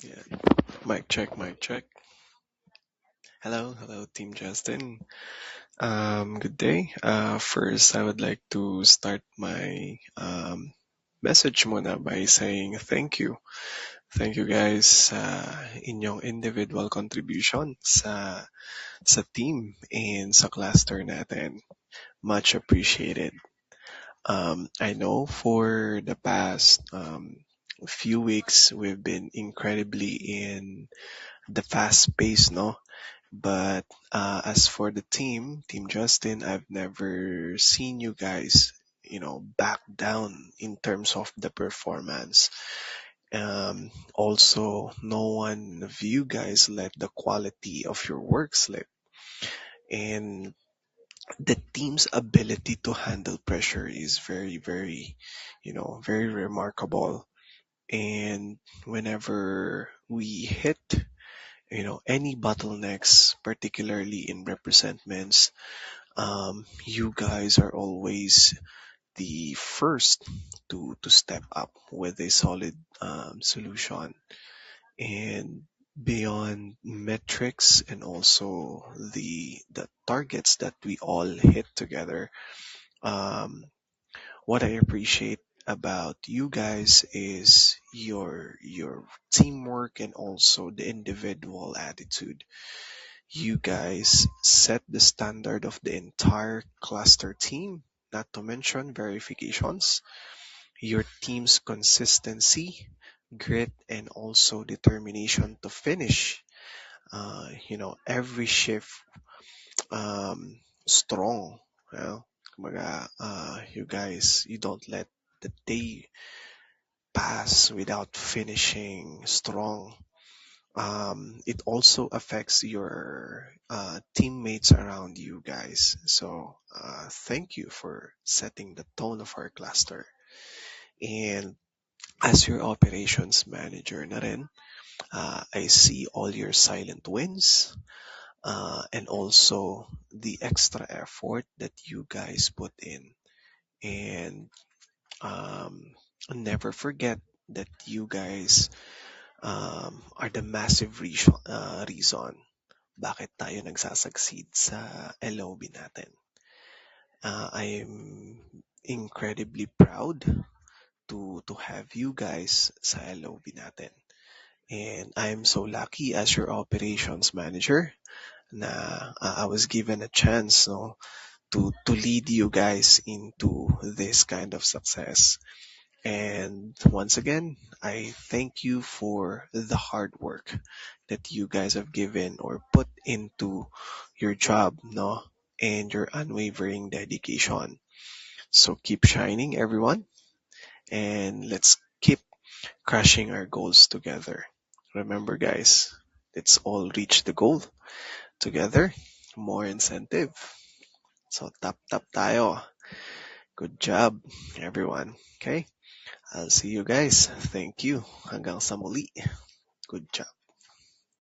Yeah. Mic check, mic check. Hello, hello, Team Justin. Good day. First, I would like to start my message muna by saying thank you. Thank you guys sa inyong individual contribution sa team and sa cluster natin. Much appreciated. I know for the past few weeks we've been incredibly in the fast pace, no? But as for the Team Justin, I've never seen you guys, back down in terms of the performance. Also, no one of you guys let the quality of your work slip. And the team's ability to handle pressure is very, very, very remarkable. And whenever we hit any bottlenecks, particularly in representments, you guys are always the first to step up with a solid solution. And beyond metrics and also the targets that we all hit together, um, what I appreciate about you guys is your teamwork and also the individual attitude. You guys set the standard of the entire cluster team, not to mention verifications. Your team's consistency, grit, and also determination to finish, every shift strong. Kumbaga, you guys, you don't let the day pass without finishing strong. It also affects your teammates around you guys. So thank you for setting the tone of our cluster. And as your operations manager na rin, I see all your silent wins and also the extra effort that you guys put in. And never forget that you guys are the massive reason bakit tayo nagsasucceed sa LOB natin. I'm incredibly proud to have you guys sa LOB natin. And I'm so lucky as your operations manager na I was given a chance, no, to lead you guys into this kind of success. And once again, I thank you for the hard work that you guys have given or put into your job, no, and your unwavering dedication. So keep shining, everyone, and let's keep crushing our goals together. Remember, guys, let's all reach the goal together. More incentive. So tap tayo. Good job, everyone. Okay? I'll see you guys. Thank you. Hanggang sa muli. Good job.